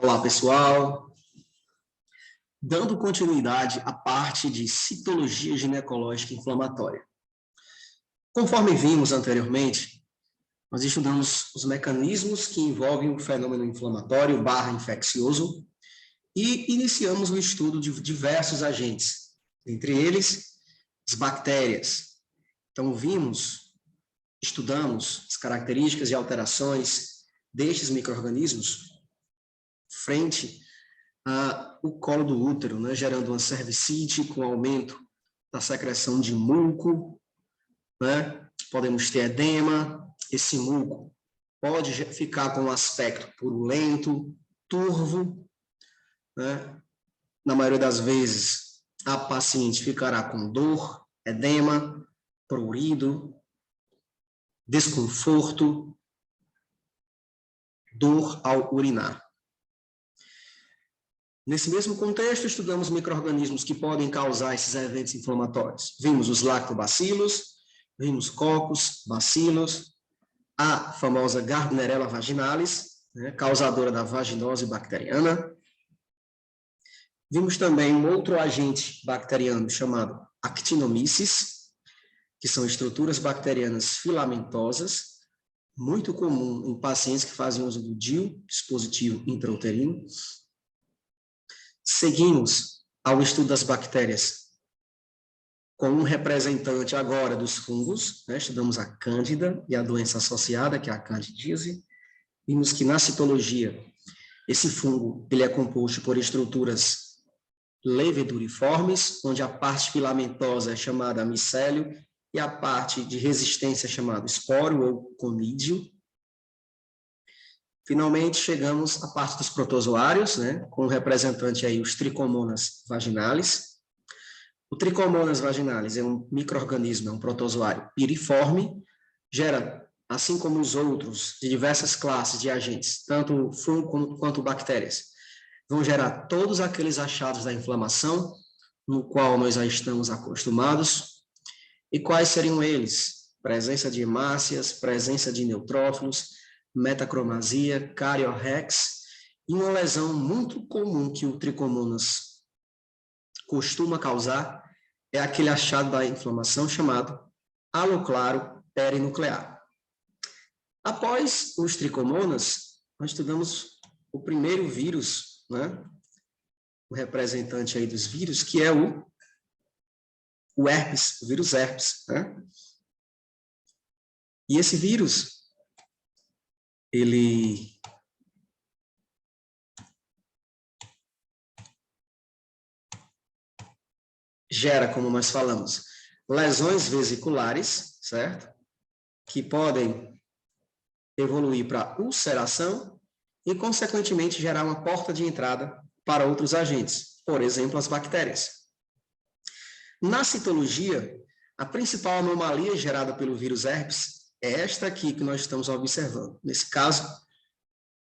Olá, pessoal. Dando continuidade à parte de citologia ginecológica inflamatória. Conforme vimos anteriormente, nós estudamos os mecanismos que envolvem o fenômeno inflamatório / infeccioso e iniciamos o estudo de diversos agentes, entre eles as bactérias. Então, estudamos as características e alterações destes micro-organismos frente ao colo do útero, né, gerando uma cervicite com aumento da secreção de muco, né? Podemos ter edema, esse muco pode ficar com um aspecto purulento, turvo, né? Na maioria das vezes, a paciente ficará com dor, edema, prurido, desconforto, dor ao urinar. Nesse mesmo contexto, estudamos micro-organismos que podem causar esses eventos inflamatórios. Vimos os lactobacilos, vimos cocos, bacilos, a famosa Gardnerella vaginalis, né, causadora da vaginose bacteriana. Vimos também um outro agente bacteriano chamado Actinomyces, que são estruturas bacterianas filamentosas, muito comum em pacientes que fazem uso do DIU, dispositivo intrauterino. Seguimos ao estudo das bactérias com um representante agora dos fungos, né? Estudamos a Cândida e a doença associada, que é a candidíase. Vimos que na citologia, esse fungo ele é composto por estruturas leveduriformes, onde a parte filamentosa é chamada micélio e a parte de resistência é chamada esporo ou conídeo. Finalmente, chegamos à parte dos protozoários, né, com o representante aí, os Trichomonas vaginalis. O Trichomonas vaginalis é um micro-organismo, é um protozoário piriforme, gera, assim como os outros, de diversas classes de agentes, tanto fungo quanto bactérias, vão gerar todos aqueles achados da inflamação, no qual nós já estamos acostumados. E quais seriam eles? Presença de hemácias, presença de neutrófilos, metacromasia, cariorrex, e uma lesão muito comum que o Trichomonas costuma causar é aquele achado da inflamação chamado halo claro perinuclear. Após os Trichomonas, nós estudamos o primeiro vírus, né? O representante aí dos vírus, que é o herpes, o vírus herpes, né? E esse vírus ele gera, como nós falamos, lesões vesiculares, certo? Que podem evoluir para ulceração e, consequentemente, gerar uma porta de entrada para outros agentes, por exemplo, as bactérias. Na citologia, a principal anomalia gerada pelo vírus herpes é esta aqui que nós estamos observando. Nesse caso,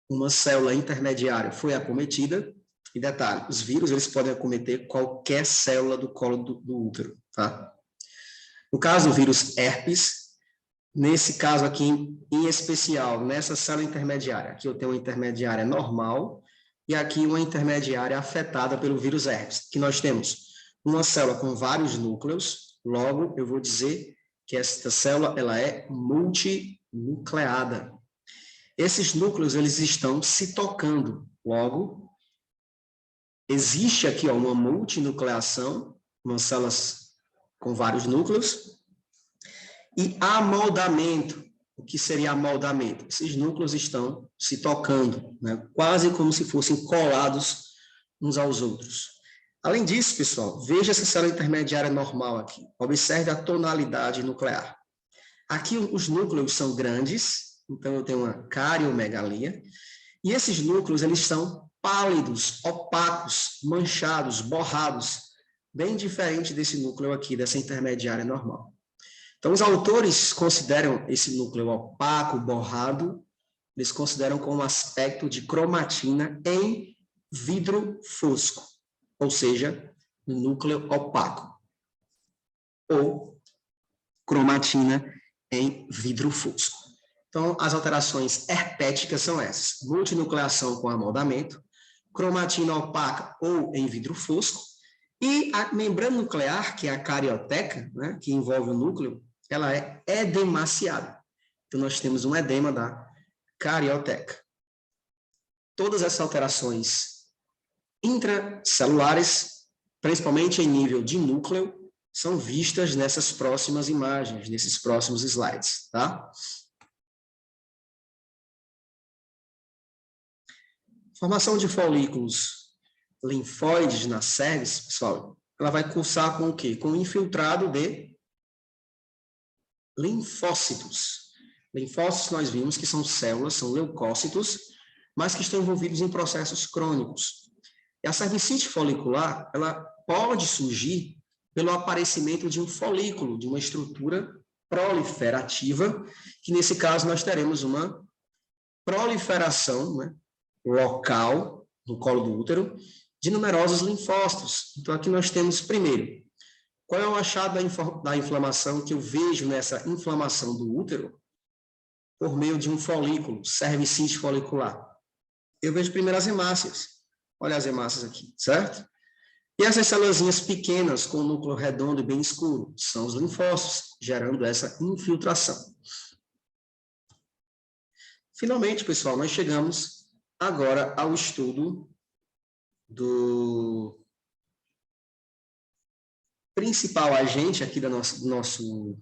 uma célula intermediária foi acometida. E detalhe, os vírus eles podem acometer qualquer célula do colo do útero, tá? No caso do vírus herpes, nesse caso aqui em especial, nessa célula intermediária, aqui eu tenho uma intermediária normal e aqui uma intermediária afetada pelo vírus herpes, que nós temos uma célula com vários núcleos, logo eu vou dizer que esta célula ela é multinucleada. Esses núcleos eles estão se tocando, logo existe aqui uma multinucleação, umas células com vários núcleos, e amoldamento. O que seria amoldamento? Esses núcleos estão se tocando, né? Quase como se fossem colados uns aos outros. Além disso, pessoal, veja essa célula intermediária normal aqui. Observe a tonalidade nuclear. Aqui os núcleos são grandes, então eu tenho uma cariomegalia, e esses núcleos eles são pálidos, opacos, manchados, borrados, bem diferente desse núcleo aqui, dessa intermediária normal. Então, os autores consideram esse núcleo opaco, borrado, eles consideram com um aspecto de cromatina em vidro fosco, ou seja, um núcleo opaco, ou cromatina em vidro fosco. Então, as alterações herpéticas são essas: multinucleação com amoldamento, cromatina opaca ou em vidro fosco, e a membrana nuclear, que é a carioteca, né, que envolve o núcleo, ela é edemaciada. Então, nós temos um edema da carioteca. Todas essas alterações intracelulares, principalmente em nível de núcleo, são vistas nessas próximas imagens, nesses próximos slides, tá? Formação de folículos linfóides na cervix, pessoal, ela vai cursar com o quê? Com infiltrado de linfócitos. Linfócitos nós vimos que são células, são leucócitos, mas que estão envolvidos em processos crônicos. E a cervicite folicular, ela pode surgir pelo aparecimento de um folículo, de uma estrutura proliferativa, que nesse caso nós teremos uma proliferação, né, local no colo do útero de numerosos linfócitos. Então aqui nós temos primeiro, qual é o achado da inflamação que eu vejo nessa inflamação do útero por meio de um folículo, cervicite folicular? Eu vejo primeiro as hemácias. Olha as hemácias aqui, certo? E essas células pequenas com núcleo redondo e bem escuro são os linfócitos, gerando essa infiltração. Finalmente, pessoal, nós chegamos agora ao estudo do principal agente aqui da nosso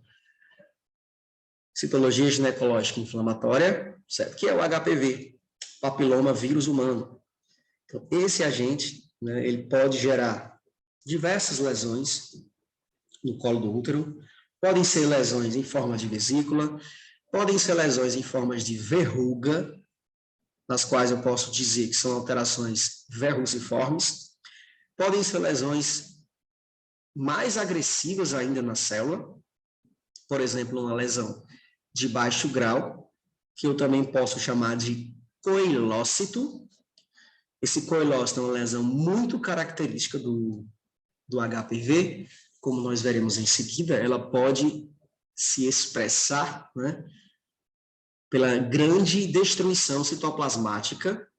citologia ginecológica inflamatória, certo? Que é o HPV, papiloma vírus humano. Então, esse agente, né, ele pode gerar diversas lesões no colo do útero, podem ser lesões em forma de vesícula, podem ser lesões em formas de verruga, nas quais eu posso dizer que são alterações verruciformes, podem ser lesões mais agressivas ainda na célula, por exemplo, uma lesão de baixo grau, que eu também posso chamar de coilócito. Esse coilócito é uma lesão muito característica do HPV, como nós veremos em seguida, ela pode se expressar, né, pela grande destruição citoplasmática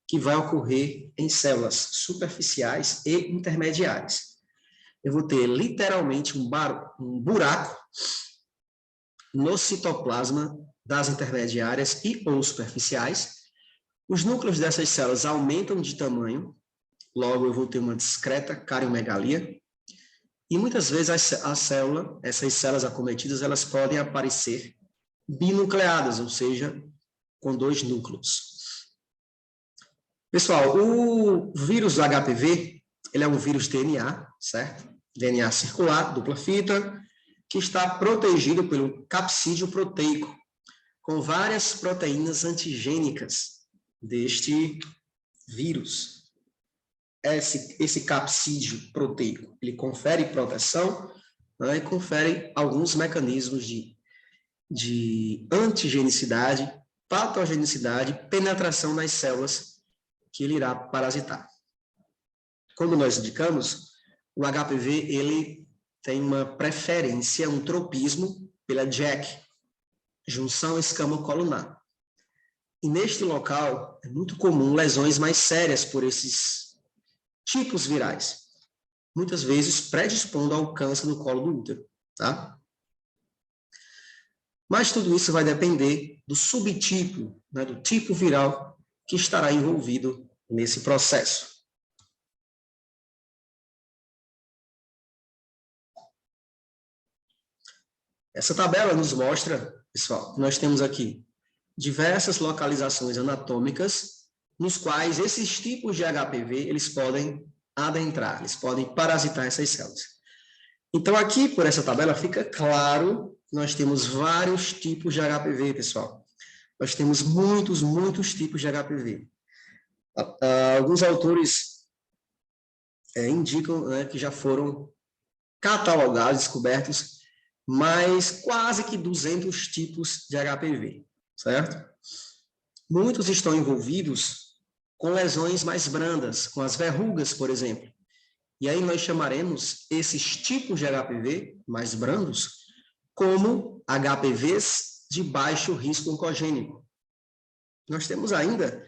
que vai ocorrer em células superficiais e intermediárias. Eu vou ter literalmente um buraco no citoplasma das intermediárias e ou superficiais. Os núcleos dessas células aumentam de tamanho, logo eu vou ter uma discreta cariomegalia, e muitas vezes essas células acometidas, elas podem aparecer binucleadas, ou seja, com 2 núcleos. Pessoal, o vírus do HPV, ele é um vírus DNA, certo? DNA circular, dupla fita, que está protegido pelo capsídeo proteico, com várias proteínas antigênicas deste vírus. Esse capsídeo proteico, ele confere proteção, né, e confere alguns mecanismos de antigenicidade, patogenicidade, penetração nas células que ele irá parasitar. Como nós indicamos, o HPV ele tem uma preferência, um tropismo pela JAK, junção escamo-colunar. E neste local é muito comum lesões mais sérias por esses tipos virais, muitas vezes predispondo ao câncer no colo do útero, tá? Mas tudo isso vai depender do subtipo, né, do tipo viral que estará envolvido nesse processo. Essa tabela nos mostra, pessoal, que nós temos aqui diversas localizações anatômicas nos quais esses tipos de HPV, eles podem adentrar, eles podem parasitar essas células. Então, aqui, por essa tabela, fica claro que nós temos vários tipos de HPV, pessoal. Nós temos muitos tipos de HPV. Alguns autores indicam, né, que já foram catalogados, descobertos, mais quase que 200 tipos de HPV, certo? Muitos estão envolvidos com lesões mais brandas, com as verrugas, por exemplo. E aí nós chamaremos esses tipos de HPV mais brandos como HPVs de baixo risco oncogênico. Nós temos ainda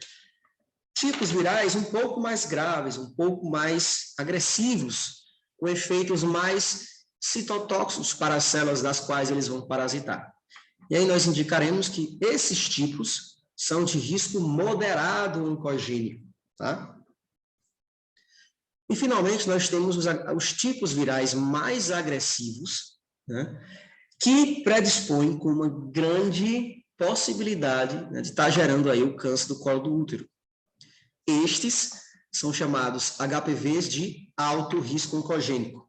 tipos virais um pouco mais graves, um pouco mais agressivos, com efeitos mais citotóxicos para as células das quais eles vão parasitar. E aí nós indicaremos que esses tipos são de risco moderado oncogênico, tá? E, finalmente, nós temos os tipos virais mais agressivos, né, que predispõem com uma grande possibilidade, né, de estar gerando aí o câncer do colo do útero. Estes são chamados HPVs de alto risco oncogênico.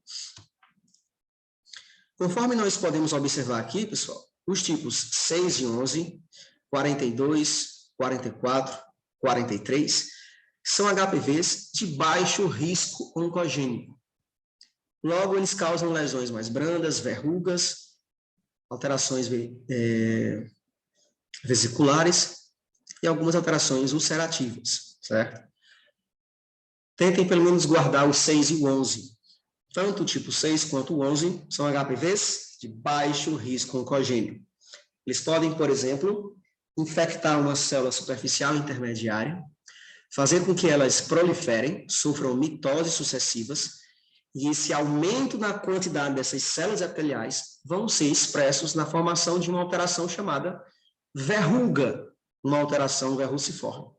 Conforme nós podemos observar aqui, pessoal, os tipos 6 e 11, 42, 44, 43, são HPVs de baixo risco oncogênico. Logo, eles causam lesões mais brandas, verrugas, alterações vesiculares e algumas alterações ulcerativas, certo? Tentem pelo menos guardar os 6 e o 11. Tanto o tipo 6 quanto o 11 são HPVs de baixo risco oncogênico. Eles podem, por exemplo, infectar uma célula superficial intermediária, fazer com que elas proliferem, sofram mitoses sucessivas, e esse aumento na quantidade dessas células epiteliais vão ser expressos na formação de uma alteração chamada verruga, uma alteração verruciforme.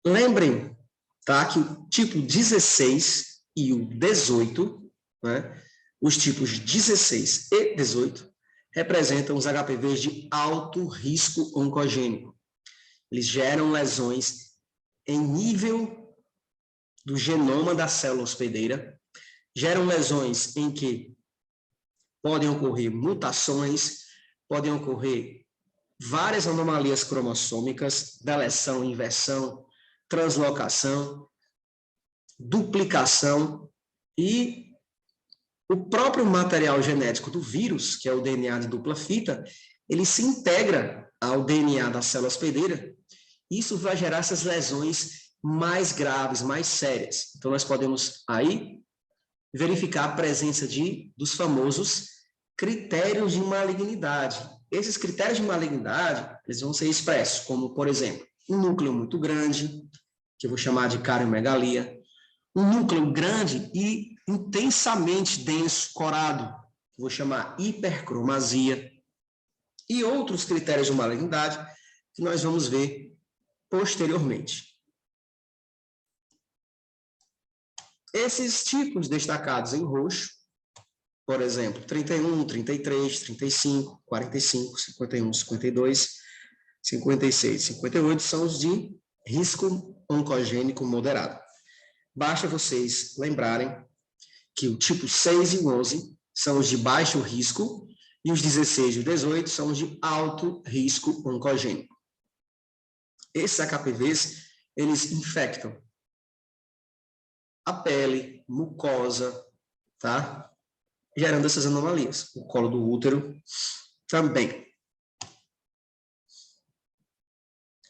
Lembrem, tá, que o tipo 16 e o 18, né, os tipos 16 e 18, representam os HPVs de alto risco oncogênico. Eles geram lesões em nível do genoma da célula hospedeira, geram lesões em que podem ocorrer mutações, podem ocorrer várias anomalias cromossômicas, deleção, inversão, translocação, duplicação, e o próprio material genético do vírus, que é o DNA de dupla fita, ele se integra ao DNA da célula hospedeira. Isso vai gerar essas lesões mais graves, mais sérias. Então, nós podemos aí verificar a presença dos famosos critérios de malignidade. Esses critérios de malignidade, eles vão ser expressos como, por exemplo, um núcleo muito grande, que eu vou chamar de cariomegalia, um núcleo grande e intensamente denso, corado, que eu vou chamar hipercromasia, e outros critérios de malignidade que nós vamos ver posteriormente. Esses tipos destacados em roxo, por exemplo, 31, 33, 35, 45, 51, 52, 56, 58, são os de risco oncogênico moderado. Basta vocês lembrarem que o tipo 6 e 11 são os de baixo risco e os 16 e 18 são os de alto risco oncogênico. Esses HPVs, eles infectam a pele, mucosa, tá? Gerando essas anomalias. O colo do útero também.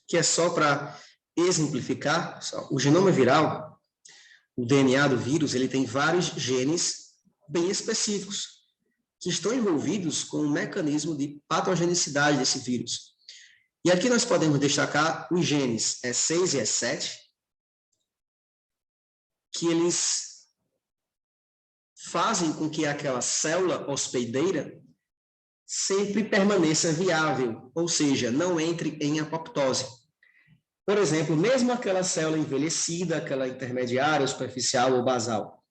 Que é só para exemplificar, o genoma viral, o DNA do vírus, ele tem vários genes bem específicos que estão envolvidos com o mecanismo de patogenicidade desse vírus. E aqui nós podemos destacar os genes E6 e E7, que eles fazem com que aquela célula hospedeira sempre permaneça viável, ou seja, não entre em apoptose. Por exemplo, mesmo aquela célula envelhecida, aquela intermediária, superficial ou basal,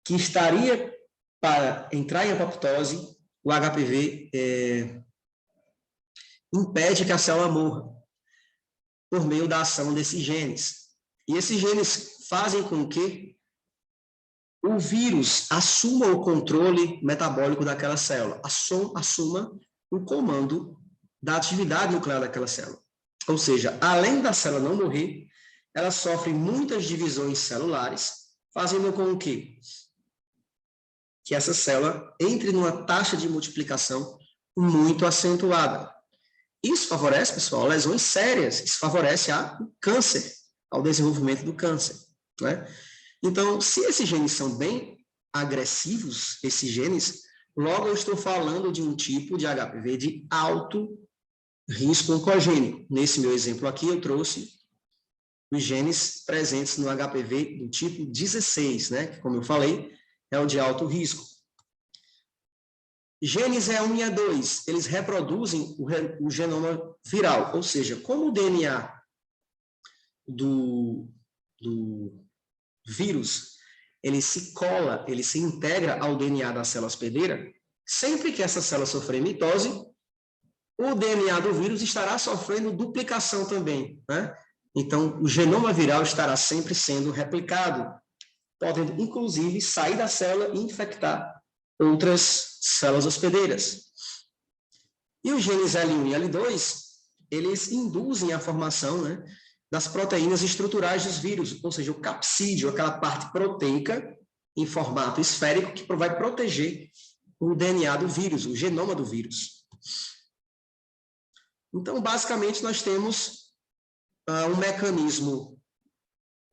que estaria para entrar em apoptose, o HPV impede que a célula morra por meio da ação desses genes. E esses genes fazem com que o vírus assuma o controle metabólico daquela célula, assuma o comando da atividade nuclear daquela célula. Ou seja, além da célula não morrer, ela sofre muitas divisões celulares, fazendo com que essa célula entre numa taxa de multiplicação muito acentuada. Isso favorece, pessoal, lesões sérias, isso favorece o câncer, ao desenvolvimento do câncer, né? Então, se esses genes são bem agressivos, esses genes, logo eu estou falando de um tipo de HPV de alto risco oncogênico. Nesse meu exemplo aqui, eu trouxe os genes presentes no HPV do tipo 16, né? Que, como eu falei, é o de alto risco. Genes E1 e E2, eles reproduzem o genoma viral, ou seja, como o DNA do vírus, ele se cola, ele se integra ao DNA da célula hospedeira, sempre que essa célula sofrer mitose, o DNA do vírus estará sofrendo duplicação também, né? Então, o genoma viral estará sempre sendo replicado, podendo, inclusive, sair da célula e infectar outras células hospedeiras. E os genes L1 e L2, eles induzem a formação, né, das proteínas estruturais dos vírus, ou seja, o capsídeo, aquela parte proteica em formato esférico que vai proteger o DNA do vírus, o genoma do vírus. Então, basicamente, nós temos um mecanismo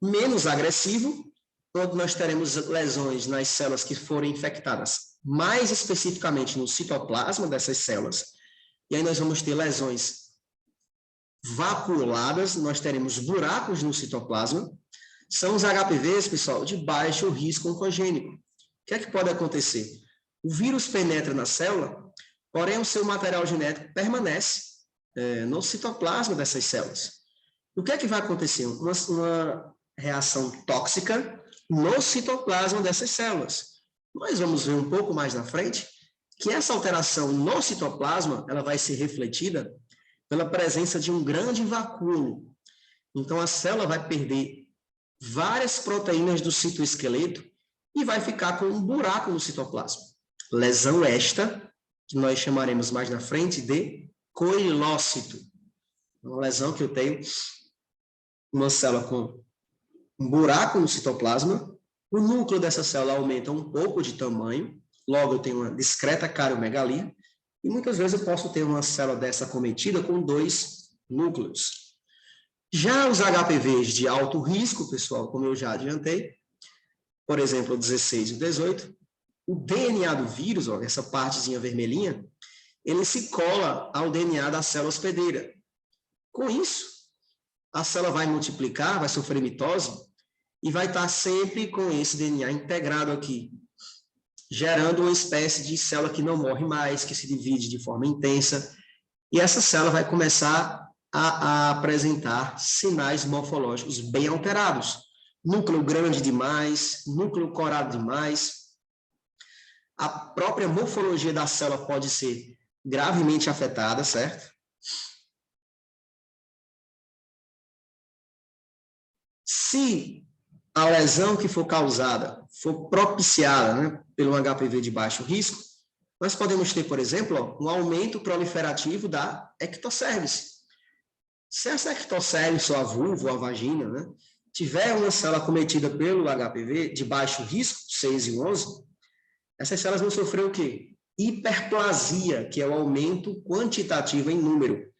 menos agressivo, onde nós teremos lesões nas células que forem infectadas, mais especificamente no citoplasma dessas células, e aí nós vamos ter lesões vacuoladas, nós teremos buracos no citoplasma, são os HPVs, pessoal, de baixo risco oncogênico. O que é que pode acontecer? O vírus penetra na célula, porém o seu material genético permanece no citoplasma dessas células. O que é que vai acontecer? Uma reação tóxica no citoplasma dessas células. Nós vamos ver um pouco mais na frente que essa alteração no citoplasma ela vai ser refletida pela presença de um grande vacúolo. Então, a célula vai perder várias proteínas do citoesqueleto e vai ficar com um buraco no citoplasma. Lesão esta, que nós chamaremos mais na frente de coilócito. Uma lesão que eu tenho uma célula com um buraco no citoplasma, o núcleo dessa célula aumenta um pouco de tamanho, logo eu tenho uma discreta cariomegalia, e muitas vezes eu posso ter uma célula dessa acometida com 2 núcleos. Já os HPVs de alto risco, pessoal, como eu já adiantei, por exemplo, o 16 e o 18, o DNA do vírus, ó, essa partezinha vermelhinha, ele se cola ao DNA da célula hospedeira. Com isso, a célula vai multiplicar, vai sofrer mitose, e vai estar sempre com esse DNA integrado aqui, gerando uma espécie de célula que não morre mais, que se divide de forma intensa, e essa célula vai começar a apresentar sinais morfológicos bem alterados. Núcleo grande demais, núcleo corado demais. A própria morfologia da célula pode ser gravemente afetada, certo? Se a lesão que for causada for propiciada, né, pelo HPV de baixo risco, nós podemos ter, por exemplo, ó, um aumento proliferativo da ectocervice. Se essa ectocervice, ou a vulva, ou a vagina, né, tiver uma célula acometida pelo HPV de baixo risco, 6 e 11, essas células vão sofrer o quê? Hiperplasia, que é o aumento quantitativo em número.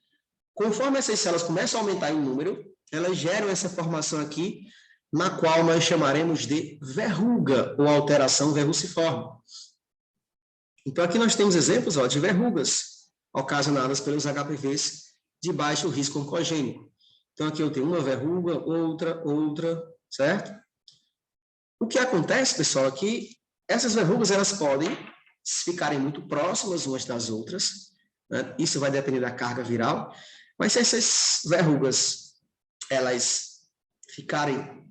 Conforme essas células começam a aumentar em número, elas geram essa formação aqui, na qual nós chamaremos de verruga, ou alteração verruciforme. Então, aqui nós temos exemplos ó, de verrugas ocasionadas pelos HPVs de baixo risco oncogênico. Então, aqui eu tenho uma verruga, outra, certo? O que acontece, pessoal, é que essas verrugas elas podem ficarem muito próximas umas das outras, né? Isso vai depender da carga viral, mas se essas verrugas elas ficarem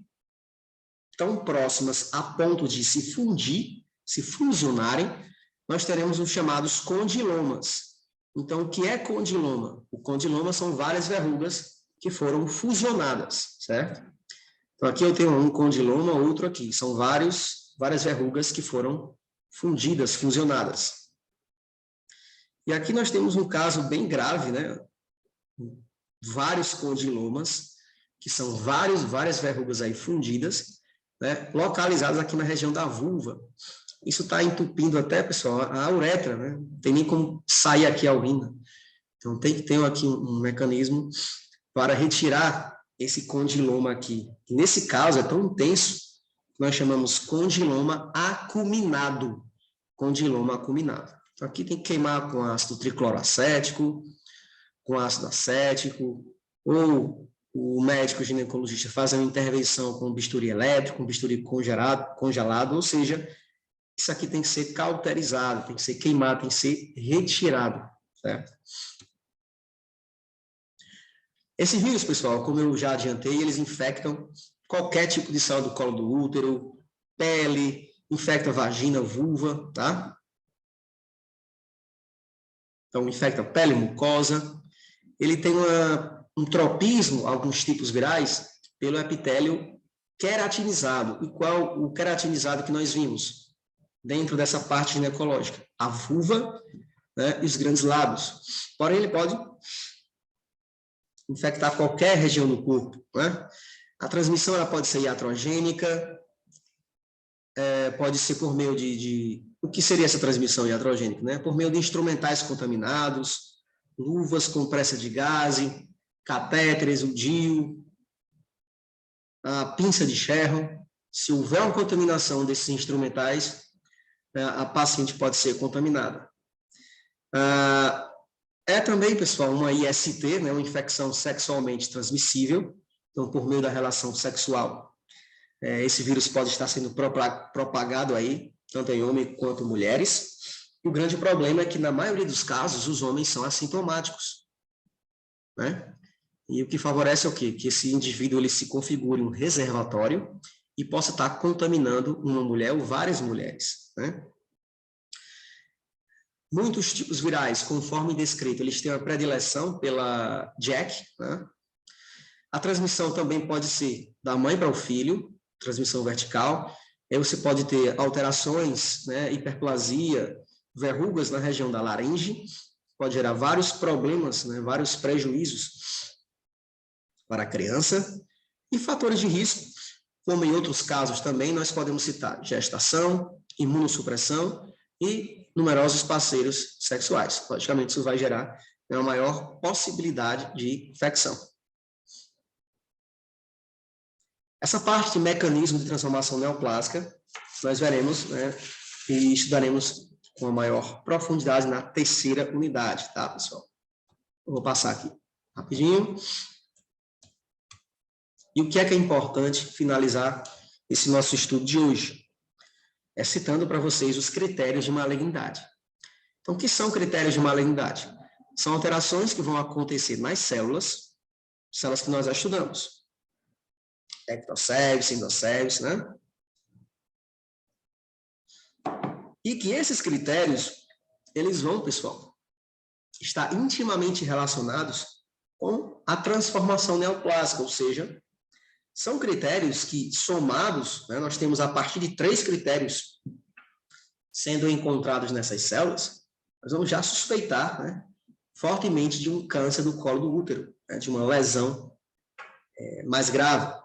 tão próximas a ponto de se fundir, se fusionarem, nós teremos os chamados condilomas. Então, o que é condiloma? O condiloma são várias verrugas que foram fusionadas, certo? Então, aqui eu tenho um condiloma, outro aqui. São várias verrugas que foram fundidas, fusionadas. E aqui nós temos um caso bem grave, né? Vários condilomas, que são várias verrugas aí fundidas, né, localizadas aqui na região da vulva. Isso está entupindo até, pessoal, a uretra, né? Não tem nem como sair aqui a urina. Então, tem que ter aqui um mecanismo para retirar esse condiloma aqui. E nesse caso, é tão intenso, que nós chamamos condiloma acuminado. Condiloma acuminado. Então, aqui tem que queimar com ácido tricloroacético, com ácido acético, ou o médico ginecologista faz uma intervenção com bisturi elétrico, com bisturi congelado, ou seja, isso aqui tem que ser cauterizado, tem que ser queimado, tem que ser retirado, certo? Esse vírus, pessoal, como eu já adiantei, eles infectam qualquer tipo de célula do colo do útero, pele, infecta vagina, vulva, tá? Então, infecta pele, mucosa. Ele tem um tropismo, alguns tipos virais, pelo epitélio queratinizado. E qual o queratinizado que nós vimos dentro dessa parte ginecológica? A vulva, né, e os grandes lábios. Porém, ele pode infectar qualquer região do corpo, né? A transmissão ela pode ser iatrogênica, pode ser por meio de... O que seria essa transmissão iatrogênica, né? Por meio de instrumentais contaminados, luvas com pressa de gaze, catéteres, o DIU, a pinça de Sherron. Se houver uma contaminação desses instrumentais, a paciente pode ser contaminada. É também, pessoal, uma IST, né, uma infecção sexualmente transmissível. Então, por meio da relação sexual, esse vírus pode estar sendo propagado aí, tanto em homens quanto mulheres. E o grande problema é que, na maioria dos casos, os homens são assintomáticos, né? E o que favorece é o quê? Que esse indivíduo ele se configure um reservatório e possa estar contaminando uma mulher ou várias mulheres, né? Muitos tipos virais, conforme descrito, eles têm uma predileção pela JAK, né? A transmissão também pode ser da mãe para o filho, transmissão vertical. Aí você pode ter alterações, né, hiperplasia, verrugas na região da laringe, pode gerar vários problemas, né, vários prejuízos para a criança. E fatores de risco, como em outros casos também, nós podemos citar gestação, imunossupressão e numerosos parceiros sexuais. Logicamente, isso vai gerar uma maior possibilidade de infecção. Essa parte de mecanismo de transformação neoplásica, nós veremos, né, e estudaremos com a maior profundidade na terceira unidade, tá, pessoal? Eu vou passar aqui rapidinho. E o que é importante finalizar esse nosso estudo de hoje? É citando para vocês os critérios de malignidade. Então, o que são critérios de malignidade? São alterações que vão acontecer nas células que nós já estudamos. Ectocélios, endocélios, né? E que esses critérios, eles vão, pessoal, estar intimamente relacionados com a transformação neoplásica, ou seja, são critérios que, somados, né, nós temos a partir de 3 critérios sendo encontrados nessas células, nós vamos já suspeitar, né, fortemente de um câncer do colo do útero, né, de uma lesão mais grave.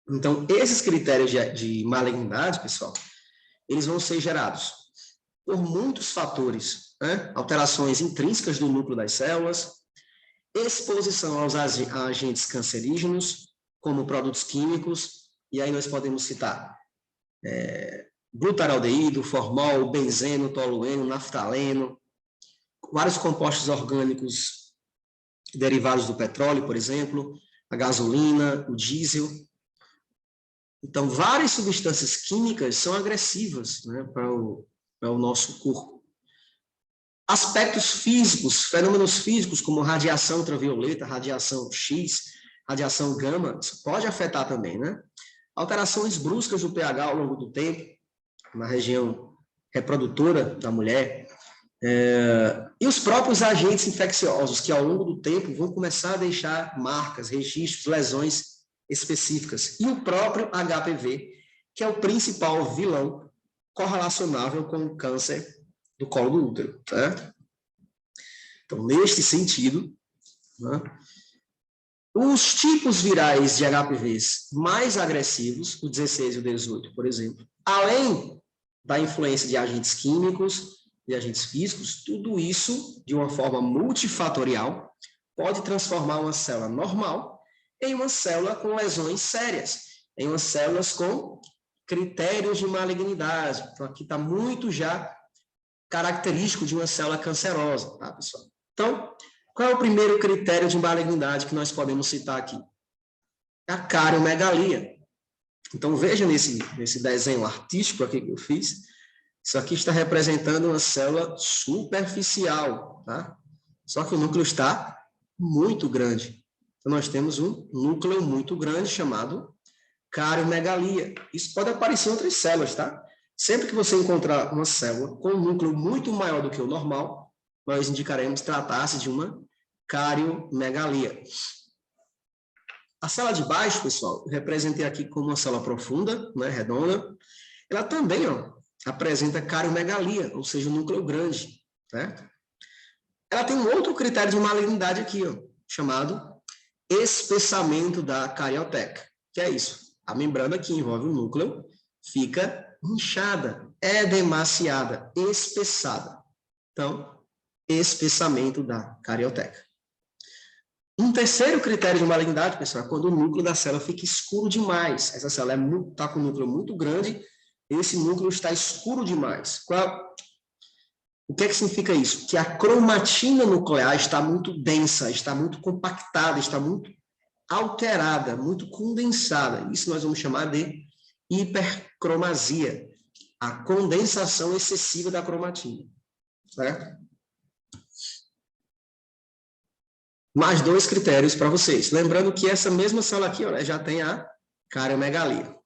Então, esses critérios de malignidade, pessoal, eles vão ser gerados por muitos fatores, né? Alterações intrínsecas do núcleo das células, exposição aos agentes cancerígenos, como produtos químicos, e aí nós podemos citar glutaraldeído, formol, benzeno, tolueno, naftaleno, vários compostos orgânicos derivados do petróleo, por exemplo, a gasolina, o diesel. Então, várias substâncias químicas são agressivas, né, para o nosso corpo. Aspectos físicos, fenômenos físicos, como radiação ultravioleta, radiação X, radiação gama, isso pode afetar também, né? Alterações bruscas do pH ao longo do tempo, na região reprodutora da mulher, e os próprios agentes infecciosos, que ao longo do tempo vão começar a deixar marcas, registros, lesões específicas. E o próprio HPV, que é o principal vilão correlacionável com o câncer do colo do útero, certo? Então, neste sentido, né, os tipos virais de HPVs mais agressivos, o 16 e o 18, por exemplo, além da influência de agentes químicos, de agentes físicos, tudo isso, de uma forma multifatorial, pode transformar uma célula normal em uma célula com lesões sérias, em umas células com critérios de malignidade. Então, aqui está muito já característico de uma célula cancerosa, tá, pessoal? Então, Qual é o primeiro critério de malignidade que nós podemos citar aqui? A cariomegalia. Então, veja nesse desenho artístico aqui que eu fiz, isso aqui está representando uma célula superficial, tá? Só que o núcleo está muito grande. Então, nós temos um núcleo muito grande chamado cariomegalia. Isso pode aparecer em outras células, tá? Sempre que você encontrar uma célula com um núcleo muito maior do que o normal, nós indicaremos tratar-se de uma cariomegalia. A célula de baixo, pessoal, eu representei aqui como uma célula profunda, né, redonda. Ela também, apresenta cariomegalia, ou seja, um núcleo grande, certo? Ela tem um outro critério de malignidade aqui, chamado espessamento da carioteca. Que é isso? A membrana que envolve o núcleo fica inchada, edemaciada, espessada. Então, espessamento da carioteca. Um terceiro critério de malignidade, pessoal, é quando o núcleo da célula fica escuro demais. Essa célula está com um núcleo muito grande, esse núcleo está escuro demais. O que é que significa isso? Que a cromatina nuclear está muito densa, está muito compactada, está muito alterada, muito condensada. Isso nós vamos chamar de hipercromasia, a condensação excessiva da cromatina, certo? Mais dois critérios para vocês. Lembrando que essa mesma célula aqui, já tem a cariomegalia.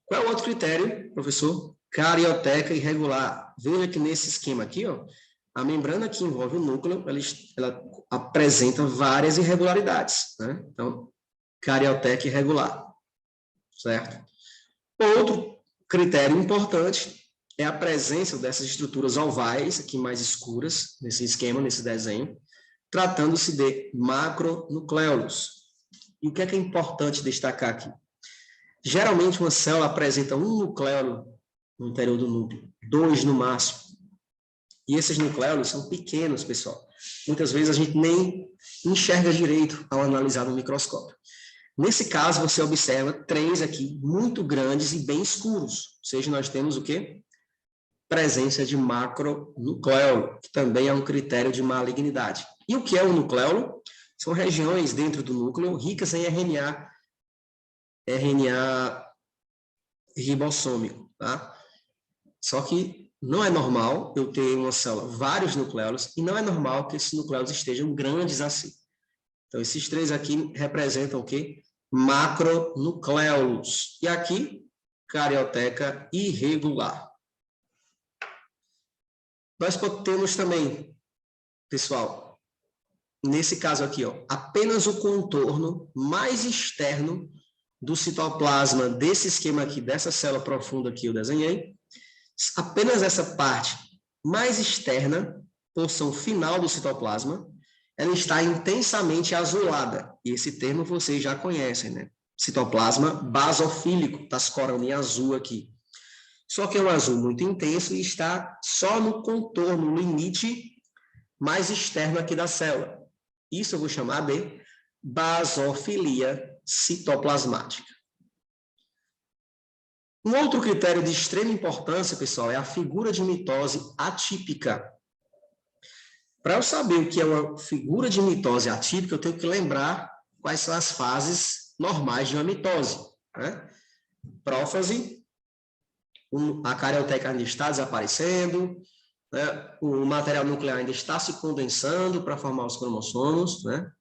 Qual é o outro critério, professor? Carioteca irregular. Veja que nesse esquema aqui, a membrana que envolve o núcleo, ela apresenta várias irregularidades, né? Então, carioteca irregular, certo? Outro critério importante é a presença dessas estruturas ovais, aqui mais escuras, nesse esquema, nesse desenho, tratando-se de macronucléolos. E o que é importante destacar aqui? Geralmente, uma célula apresenta um nucleolo no interior do núcleo, 2 no máximo. E esses nucléolos são pequenos, pessoal. Muitas vezes a gente nem enxerga direito ao analisar no microscópio. Nesse caso, você observa 3 aqui, muito grandes e bem escuros. Ou seja, nós temos o quê? Presença de macronucléolo, que também é um critério de malignidade. E o que é o nucléolo? São regiões dentro do núcleo ricas em RNA ribossômico, tá? Só que não é normal eu ter uma célula, vários nucléolos, e não é normal que esses nucléolos estejam grandes assim. Então, esses 3 aqui representam o quê? Macronucléolos. E aqui, carioteca irregular. Nós temos também, pessoal, nesse caso aqui, apenas o contorno mais externo do citoplasma desse esquema aqui, dessa célula profunda que eu desenhei, apenas essa parte mais externa, porção final do citoplasma, ela está intensamente azulada. E esse termo vocês já conhecem, né? Citoplasma basofílico, das coroninhas azul aqui. Só que é um azul muito intenso e está só no contorno, no limite mais externo aqui da célula. Isso eu vou chamar de basofilia citoplasmática. Um outro critério de extrema importância, pessoal, é a figura de mitose atípica. Para eu saber o que é uma figura de mitose atípica, eu tenho que lembrar quais são as fases normais de uma mitose, né? Prófase, a carioteca ainda está desaparecendo, né? O material nuclear ainda está se condensando para formar os cromossomos, né?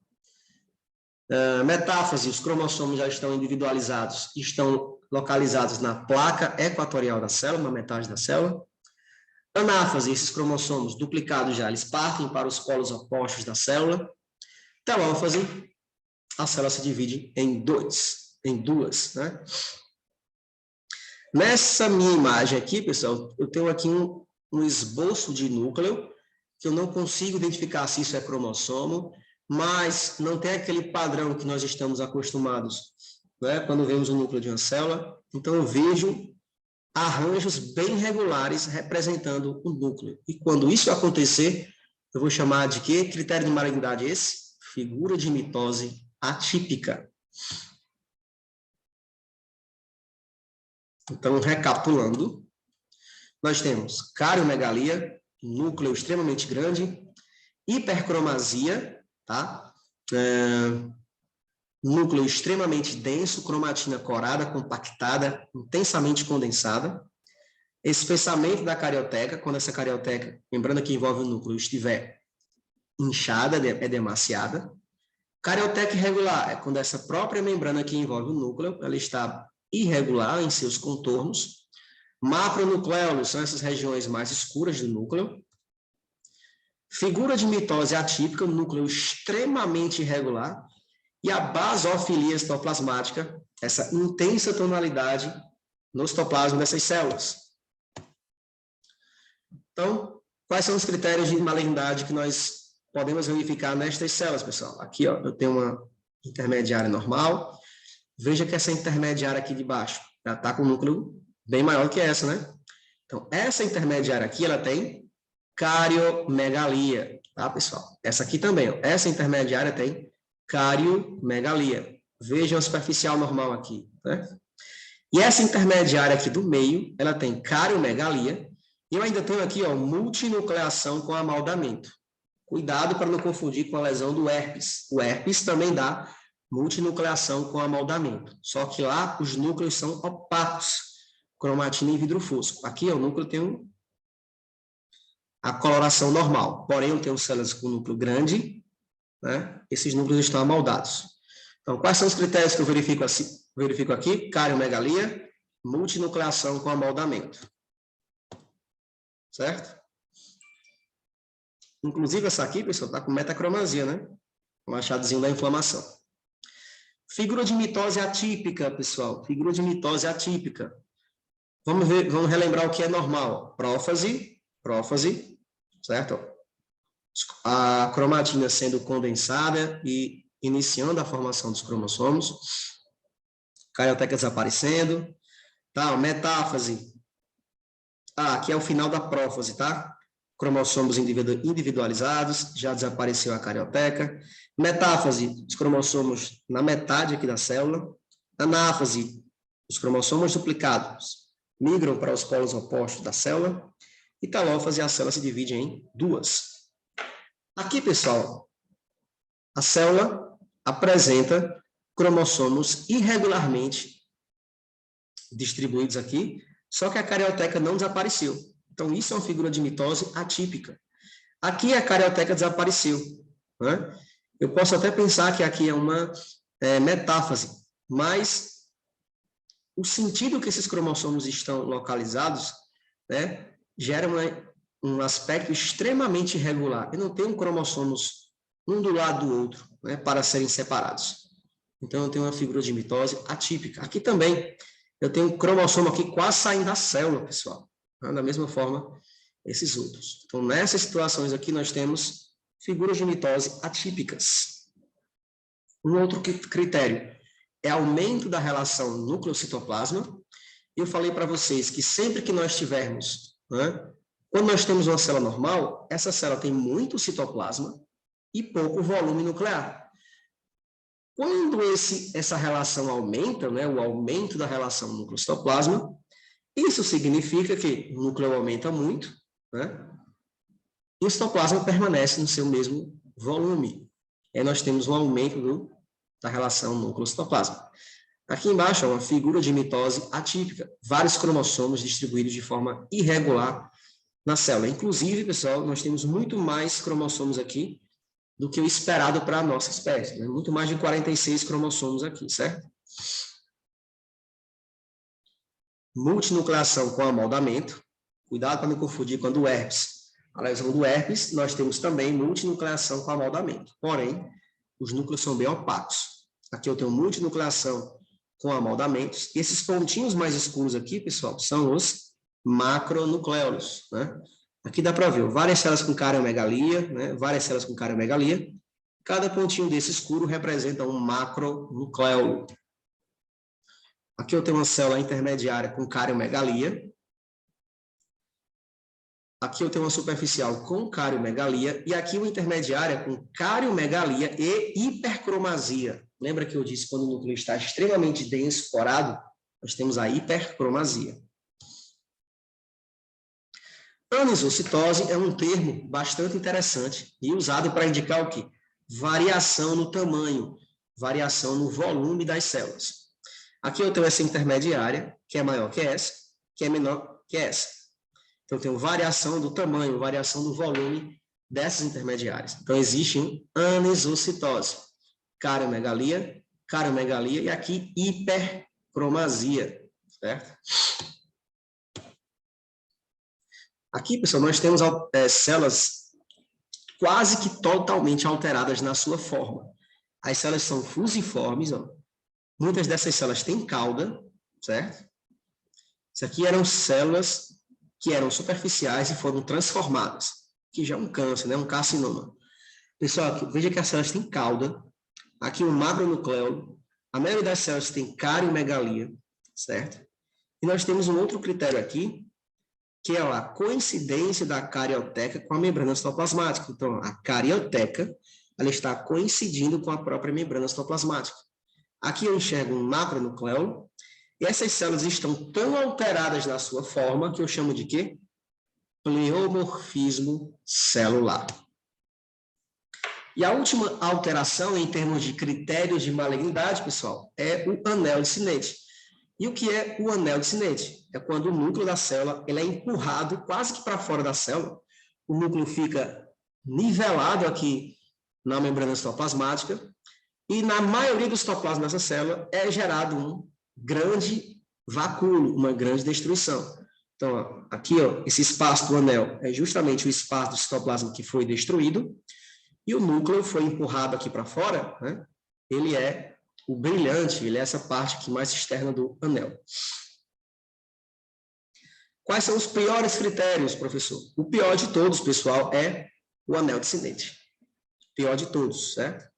Metáfase, os cromossomos já estão individualizados, estão localizados na placa equatorial da célula, na metade da célula. Anáfase, esses cromossomos duplicados já, eles partem para os polos opostos da célula. Telófase, a célula se divide em duas, né? Nessa minha imagem aqui, pessoal, eu tenho aqui um esboço de núcleo, que eu não consigo identificar se isso é cromossomo, mas não tem aquele padrão que nós estamos acostumados, né, quando vemos o núcleo de uma célula. Então, eu vejo arranjos bem regulares representando o núcleo. E quando isso acontecer, eu vou chamar de quê? Critério de malignidade esse? Figura de mitose atípica. Então, recapitulando, nós temos cariomegalia, núcleo extremamente grande, hipercromasia, tá? Núcleo extremamente denso, cromatina corada, compactada, intensamente condensada. Espessamento da carioteca, quando essa carioteca, lembrando que envolve o núcleo, estiver inchada, edemaciada. Carioteca irregular é quando essa própria membrana que envolve o núcleo, ela está irregular em seus contornos. Macronucléolos são essas regiões mais escuras do núcleo. Figura de mitose atípica, um núcleo extremamente irregular. E a basofilia citoplasmática, essa intensa tonalidade no citoplasma dessas células. Então, quais são os critérios de malignidade que nós podemos verificar nestas células, pessoal? Aqui, ó, eu tenho uma intermediária normal. Veja que essa intermediária aqui de baixo, ela está com um núcleo bem maior que essa, né? Então, essa intermediária aqui, ela tem cariomegalia, tá, pessoal? Essa aqui também, ó, essa intermediária tem cariomegalia. Vejam a superficial normal aqui, né? E essa intermediária aqui do meio, ela tem cariomegalia. E eu ainda tenho aqui, ó, multinucleação com amaldamento. Cuidado para não confundir com a lesão do herpes. O herpes também dá multinucleação com amaldamento. Só que lá os núcleos são opacos, cromatina e vidro fosco. Aqui ó, o núcleo tem a coloração normal. Porém, eu tenho células com núcleo grande, né? Esses núcleos estão amaldados. Então, quais são os critérios que eu verifico aqui? Cariomegalia, multinucleação com amaldamento. Certo? Inclusive, essa aqui, pessoal, está com metacromasia, né? Um achadozinho da inflamação. Figura de mitose atípica, pessoal. Figura de mitose atípica. Vamos relembrar o que é normal. Prófase, certo? A cromatina sendo condensada e iniciando a formação dos cromossomos. Carioteca desaparecendo. Tá, metáfase. Aqui é o final da prófase, tá? Cromossomos individualizados, já desapareceu a carioteca. Metáfase, os cromossomos na metade aqui da célula. Anáfase, os cromossomos duplicados migram para os polos opostos da célula. E talófase, a célula se divide em duas. Aqui, pessoal, a célula apresenta cromossomos irregularmente distribuídos aqui, só que a carioteca não desapareceu. Então, isso é uma figura de mitose atípica. Aqui a carioteca desapareceu, né? Eu posso até pensar que aqui é uma metáfase, mas o sentido que esses cromossomos estão localizados, né, gera um aspecto extremamente irregular. Eu não tenho cromossomos um do lado do outro, né, para serem separados. Então, eu tenho uma figura de mitose atípica. Aqui também, eu tenho um cromossomo aqui quase saindo da célula, pessoal. Da mesma forma, esses outros. Então, nessas situações aqui, nós temos figuras de mitose atípicas. Um outro critério é aumento da relação núcleo-citoplasma. Eu falei para vocês que sempre que nós tivermos, né, quando nós temos uma célula normal, essa célula tem muito citoplasma e pouco volume nuclear. Quando essa relação aumenta, né, o aumento da relação núcleo-citoplasma, isso significa que o núcleo aumenta muito, né? E o citoplasma permanece no seu mesmo volume. E aí nós temos um aumento da relação núcleo-citoplasma. Aqui embaixo é uma figura de mitose atípica. Vários cromossomos distribuídos de forma irregular na célula. Inclusive, pessoal, nós temos muito mais cromossomos aqui do que o esperado para a nossa espécie. Né? Muito mais de 46 cromossomos aqui, certo? Multinucleação com amoldamento. Cuidado para não confundir com a do herpes. A lesão do herpes, nós temos também multinucleação com amoldamento. Porém, os núcleos são bem opacos. Aqui eu tenho multinucleação com amoldamentos. E esses pontinhos mais escuros aqui, pessoal, são os macronucléolos, né? Aqui dá para ver várias células com cariomegalia, né? Várias células com cariomegalia. Cada pontinho desse escuro representa um macronucléolo. Aqui eu tenho uma célula intermediária com cariomegalia. Aqui eu tenho uma superficial com cariomegalia. E aqui uma intermediária com cariomegalia e hipercromasia. Lembra que eu disse que quando o núcleo está extremamente denso, corado, nós temos a hipercromasia. Anisocitose é um termo bastante interessante e usado para indicar o quê? variação no tamanho, variação no volume das células. Aqui eu tenho essa intermediária, que é maior que essa, que é menor que essa. Então, eu tenho variação do tamanho, variação do volume dessas intermediárias. Então, existe anisocitose, cariomegalia, e aqui hipercromasia, certo? Aqui, pessoal, nós temos células quase que totalmente alteradas na sua forma. As células são fusiformes, ó. Muitas dessas células têm cauda, certo? Isso aqui eram células que eram superficiais e foram transformadas, que já é um câncer, né? Um carcinoma. Pessoal, aqui, veja que as células têm cauda, aqui um macronucleolo, a maioria das células tem cariomegalia, certo? E nós temos um outro critério aqui, que é a coincidência da carioteca com a membrana citoplasmática. Então, a carioteca, ela está coincidindo com a própria membrana citoplasmática. Aqui eu enxergo um macronucleolo, e essas células estão tão alteradas na sua forma, que eu chamo de quê? Pleomorfismo celular. E a última alteração, em termos de critérios de malignidade, pessoal, é o anel de Sinnett. E o que é o anel de Sinnett? É quando o núcleo da célula ele é empurrado quase que para fora da célula, o núcleo fica nivelado aqui na membrana citoplasmática, e na maioria dos citoplasmas dessa célula é gerado um grande vacúolo, uma grande destruição. Então, ó, aqui, ó, esse espaço do anel é justamente o espaço do citoplasma que foi destruído, e o núcleo foi empurrado aqui para fora, né? Ele é o brilhante, ele é essa parte aqui mais externa do anel. Quais são os piores critérios, professor? O pior de todos, pessoal, é o anel de Sinnett. Pior de todos, certo?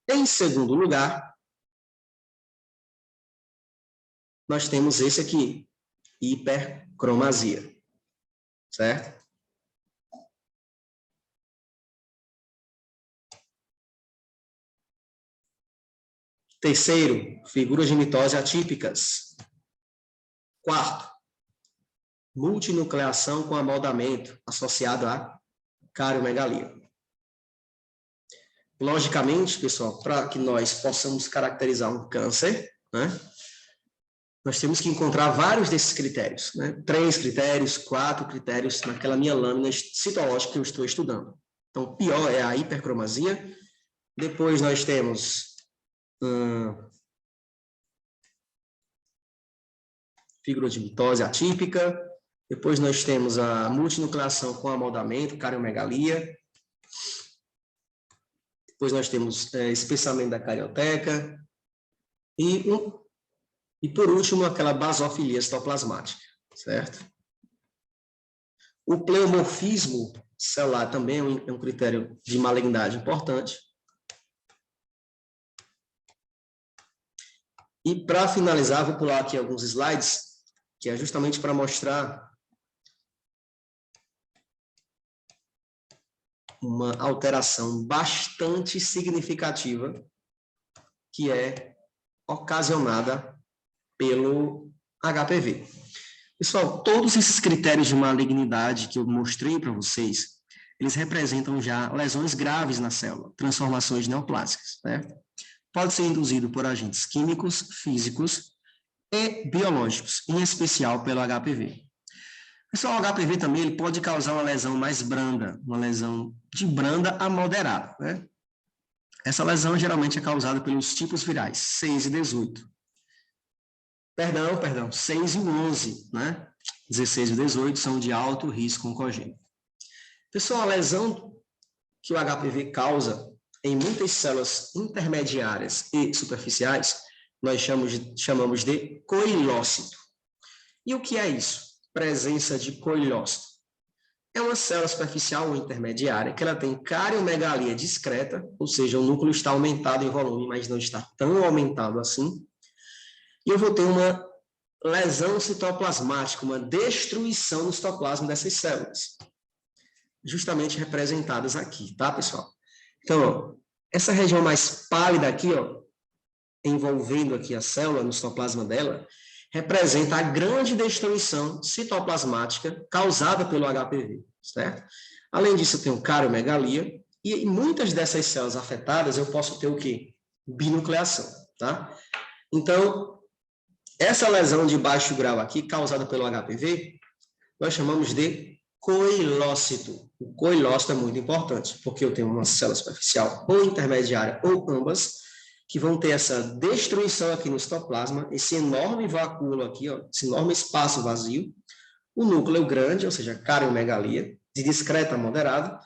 Em segundo lugar, nós temos esse aqui, hipercromasia, certo? Terceiro, figuras de mitose atípicas. Quarto, multinucleação com amoldamento associado à cariomegalia. Logicamente, pessoal, para que nós possamos caracterizar um câncer, né, nós temos que encontrar vários desses critérios, né? 3 critérios, 4 critérios naquela minha lâmina citológica que eu estou estudando. Então, o pior é a hipercromasia. Depois nós temos figura de mitose atípica. Depois nós temos a multinucleação com amoldamento, cariomegalia. Depois nós temos espessamento da carioteca. E por último, aquela basofilia citoplasmática, certo? O pleomorfismo celular também é um critério de malignidade importante. E para finalizar, vou pular aqui alguns slides, que é justamente para mostrar uma alteração bastante significativa que é ocasionada pelo HPV. Pessoal, todos esses critérios de malignidade que eu mostrei para vocês, eles representam já lesões graves na célula, transformações neoplásicas, certo? Pode ser induzido por agentes químicos, físicos e biológicos, em especial pelo HPV. Pessoal, o HPV também ele pode causar uma lesão mais branda, uma lesão de branda a moderada, né? Essa lesão geralmente é causada pelos tipos virais 6 e 18. Perdão, 6 e 11, né? 16 e 18 são de alto risco oncogênico. Pessoal, a lesão que o HPV causa em muitas células intermediárias e superficiais, nós chamamos de coilócito. E o que é isso? Presença de coilócito. É uma célula superficial ou intermediária que ela tem cariomegalia discreta, ou seja, o núcleo está aumentado em volume, mas não está tão aumentado assim. E eu vou ter uma lesão citoplasmática, uma destruição do citoplasma dessas células, justamente representadas aqui, tá, pessoal? Então, ó, essa região mais pálida aqui, ó, envolvendo aqui a célula no citoplasma dela, representa a grande destruição citoplasmática causada pelo HPV, certo? Além disso, eu tenho cariomegalia, E muitas dessas células afetadas, eu posso ter o quê? Binucleação, tá? Então, essa lesão de baixo grau aqui, causada pelo HPV, nós chamamos de coilócito. O coilócito é muito importante, porque eu tenho uma célula superficial ou intermediária, ou ambas, que vão ter essa destruição aqui no citoplasma, esse enorme vacúolo aqui, ó, esse enorme espaço vazio, o núcleo grande, ou seja, cariomegalia, de discreta a moderada,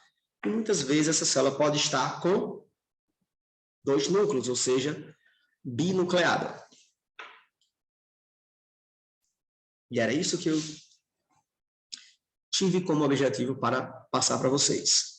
e muitas vezes essa célula pode estar com 2 núcleos, ou seja, binucleada. E era isso que eu tive como objetivo para passar para vocês.